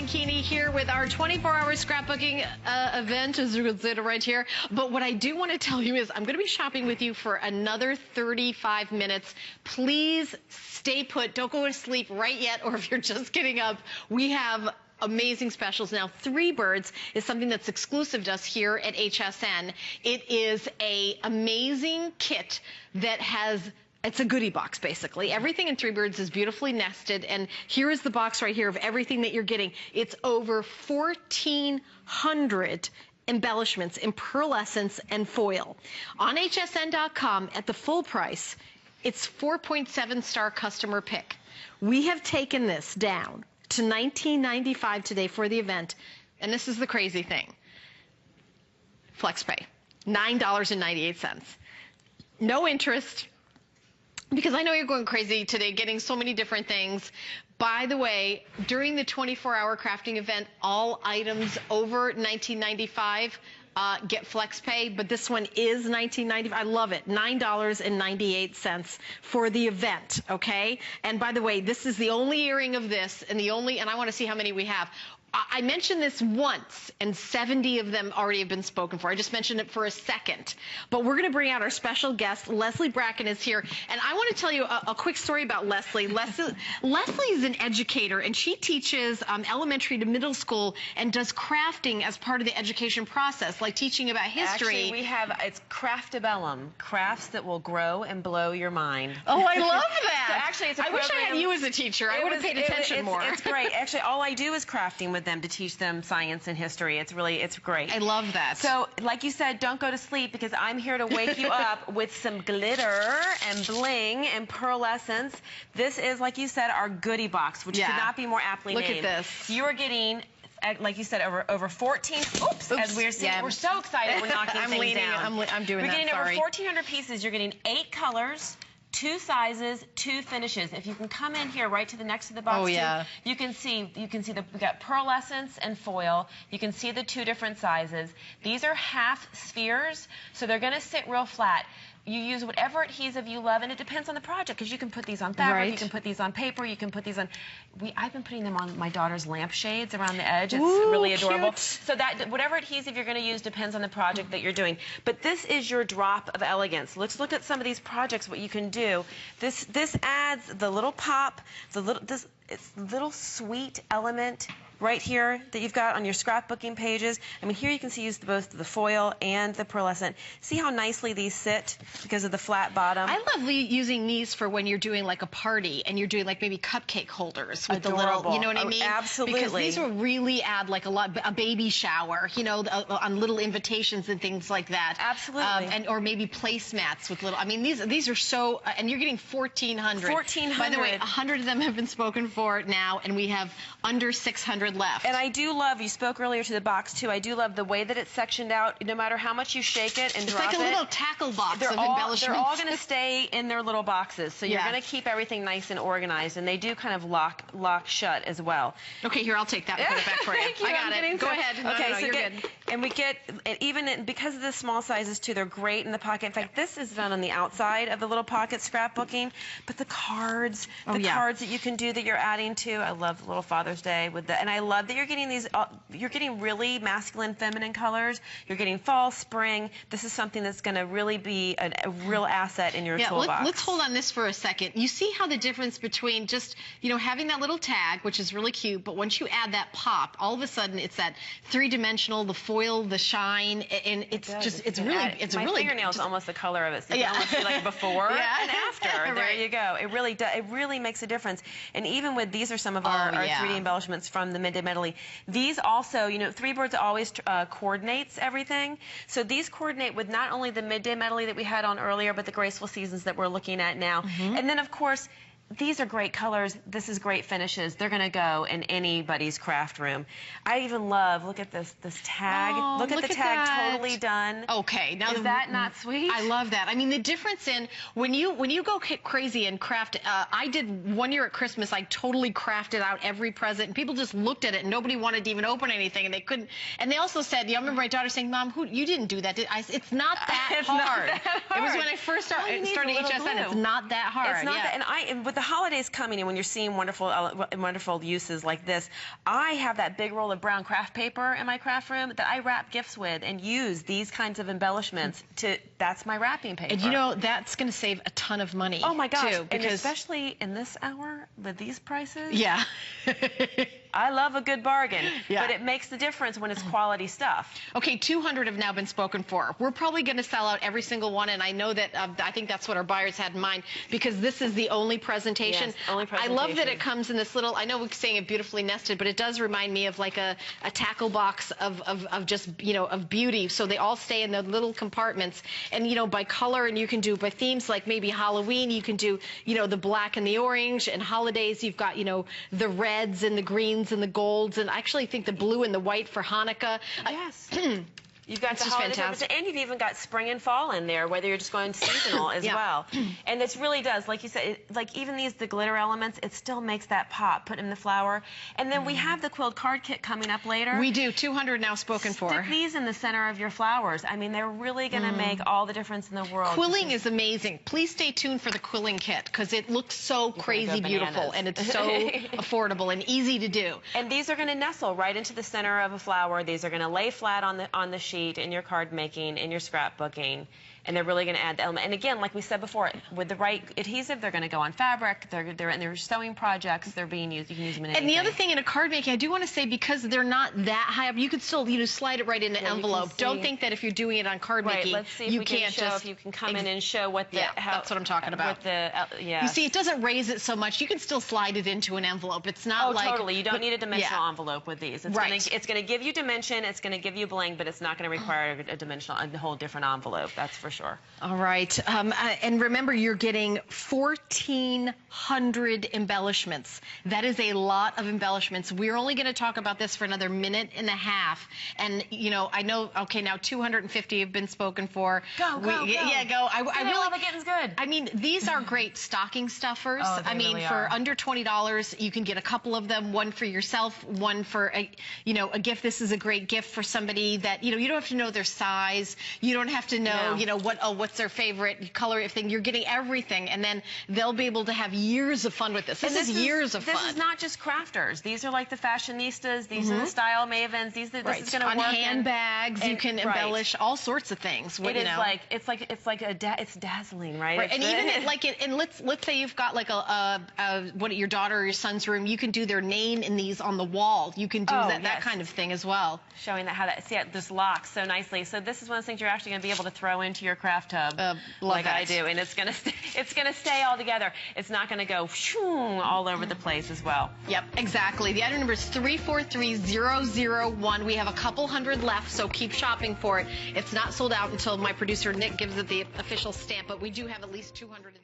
Bianchini here with our 24-hour scrapbooking event, as you can see it right here. But what I do want to tell you is I'm going to be shopping with you for another 35 minutes. Please stay put. Don't go to sleep right yet, or if you're just getting up, we have amazing specials. Now, Three Birds is something that's exclusive to us here at HSN. It is an amazing kit that has, it's a goodie box, basically. Everything in Three Birds is beautifully nested, and here is the box right here of everything that you're getting. It's over 1,400 embellishments in pearlescence and foil. On hsn.com, at the full price, it's 4.7-star customer pick. We have taken this down to $19.95 today for the event, and this is the crazy thing. FlexPay, $9.98. No interest, because I know you're going crazy today getting so many different things. By the way, during the 24-hour crafting event, all items over $19.95 get FlexPay, but this one is $19.95. I love it. $9.98 for the event, okay? And by the way, this is the only earring of this, and I want to see how many we have. I mentioned this once, and 70 of them already have been spoken for. I just mentioned it for a second. But we're going to bring out our special guest. Leslie Bracken is here. And I want to tell you a quick story about Leslie. Leslie is an educator, and she teaches elementary to middle school and does crafting as part of the education process, like teaching about history. Actually, we have, it's Craftibellum, crafts that will grow and blow your mind. Oh, I love that. So actually, it's a program. I wish I had you as a teacher. I would have paid attention more. It's great. Actually, all I do is crafting with them to teach them science and history. It's great. I love that. So, like you said, don't go to sleep, because I'm here to wake you up with some glitter and bling and pearlescence. This is, like you said, our goodie box, which could not be more aptly named. Look at this. You are getting, like you said, over 14. Oops. As we're seeing, we're so excited. We're knocking things down. I'm doing that. We're getting over 1,400 pieces. You're getting 8 colors, 2 sizes, 2 finishes. If you can come in here right to the next to the box, you can see we got pearlescence and foil. You can see the 2 different sizes. These are half spheres, so they're going to sit real flat. You use whatever adhesive you love, and it depends on the project, because you can put these on fabric, you can put these on paper, you can put these on. I've been putting them on my daughter's lampshades around the edge. It's really adorable. Cute. So that whatever adhesive you're going to use depends on the project that you're doing. But this is your drop of elegance. Let's look at some of these projects. What you can do. This adds the little pop, this little sweet element right here that you've got on your scrapbooking pages. I mean, here you can see use both the foil and the pearlescent. See how nicely these sit because of the flat bottom? I love using these for when you're doing like a party and you're doing like maybe cupcake holders with the little, you know what I mean? Absolutely. Because these will really add like a baby shower, you know, on little invitations and things like that. Absolutely. Or maybe placemats with little, I mean, these are so, and you're getting 1,400. 1,400. By the way, 100 of them have been spoken for now, and we have under 600 left. And I do love, you spoke earlier to the box too, I do love the way that it's sectioned out. No matter how much you shake it and drop it. It's like a little tackle box of embellishments. They're all going to stay in their little boxes, so you're going to keep everything nice and organized, and they do kind of lock shut as well. Okay, here, I'll take that and put it back for you. Thank you. I got it. Go ahead. No, you're good. And we get, because of the small sizes too, they're great in the pocket. In fact, this is done on the outside of the little pocket scrapbooking, but the cards, cards that you can do that you're adding to. I love the little Father's Day with the, and I love that you're getting these, you're getting really masculine, feminine colors. You're getting fall, spring. This is something that's going to really be a real asset in your toolbox. Let's hold on this for a second. You see how the difference between just, you know, having that little tag, which is really cute, but once you add that pop, all of a sudden it's that 3-dimensional, the foil, the shine, and it's my fingernail's almost the color of it. So you can almost see like before and after. There you go. It really does. It really makes a difference. And even with, these are some of our 3D embellishments from the Midday Medley. These also, you know, Three Birds always coordinates everything. So these coordinate with not only the Midday Medley that we had on earlier, but the Graceful Seasons that we're looking at now. And then, of course, these are great colors. This is great finishes. They're going to go in anybody's craft room. I even love, look at this tag. Oh, look at the tag, totally done. Okay. Now is that not sweet? I love that. I mean, the difference in when you go crazy and craft, I did one year at Christmas, I totally crafted out every present, and people just looked at it, and nobody wanted to even open anything, and they couldn't. And they also said, I remember my daughter saying, Mom, you didn't do that. It's not that hard. It was when I first started HSN. It's not that hard. It's not that, and with the the holidays coming, and when you're seeing wonderful uses like this, I have that big roll of brown craft paper in my craft room that I wrap gifts with and use these kinds of embellishments that's my wrapping paper. And you know, that's going to save a ton of money. Oh my gosh, too, because and especially in this hour with these prices. Yeah. I love a good bargain, yeah. but it makes the difference when it's quality stuff. Okay, 200 have now been spoken for. We're probably going to sell out every single one, and I know that I think that's what our buyers had in mind, because this is the only presentation. Yes, only presentation. I love that it comes in this little, I know we're saying it beautifully nested, but it does remind me of like a tackle box of just, you know, of beauty. So they all stay in the little compartments, and, you know, by color, and you can do by themes, like maybe Halloween, you can do, you know, the black and the orange, and holidays, you've got, you know, the reds and the greens and the golds, and I actually think the blue and the white for Hanukkah. Yes. You've got the holiday purpose, and you've even got spring and fall in there, whether you're just going seasonal as well. And this really does, like you said, like even the glitter elements, it still makes that pop. Put in the flower. And then we have the quilled card kit coming up later. We do. 200 now spoken for. Stick these in the center of your flowers. I mean, they're really going to make all the difference in the world. Quilling is amazing. Please stay tuned for the quilling kit, because it looks so crazy beautiful, and it's so affordable and easy to do. And these are going to nestle right into the center of a flower. These are going to lay flat on the sheet, in your card making, in your scrapbooking, and they're really going to add the element. And again, like we said before, with the right adhesive, they're going to go on fabric. They're in their sewing projects. They're being used. You can use them in anything. And the other thing in a card making, I do want to say, because they're not that high up, you could still, you know, slide it right in an envelope. Don't think that if you're doing it on card making, let's see if we can show, if you can come in and show what the that's what I'm talking about. With the, You see, it doesn't raise it so much. You can still slide it into an envelope. It's not like totally. You don't need a dimensional envelope with these. It's going to give you dimension. It's going to give you bling, but it's not going to require a whole different envelope. That's for sure. All right. And remember, you're getting 1,400 embellishments. That is a lot of embellishments. We're only going to talk about this for another minute and a half. And, you know, I know, okay, now 250 have been spoken for. Go. Yeah, go. I really, the getting's good. I mean, these are great stocking stuffers. I mean, really for under $20, you can get a couple of them, one for yourself, one for, a gift. This is a great gift for somebody that, you know, you don't have to know their size. You don't have to know, you know, what's their favorite color thing. You're getting everything, and then they'll be able to have years of fun with this. This is years of fun. This is not just crafters. These are like the fashionistas. These are the style mavens. This is going to work on handbags. You can embellish all sorts of things. It's dazzling, right? And even let's say you've got like your daughter or your son's room. You can do their name in these on the wall. You can do that kind of thing as well. Showing how this locks so nicely. So this is one of the things you're actually going to be able to throw into your craft tub, like I do, and it's gonna stay all together. It's not gonna go all over the place as well. Yep, exactly. The item number is 343001. We have a couple hundred left, so keep shopping for it. It's not sold out until my producer Nick gives it the official stamp, but we do have at least 200 of these.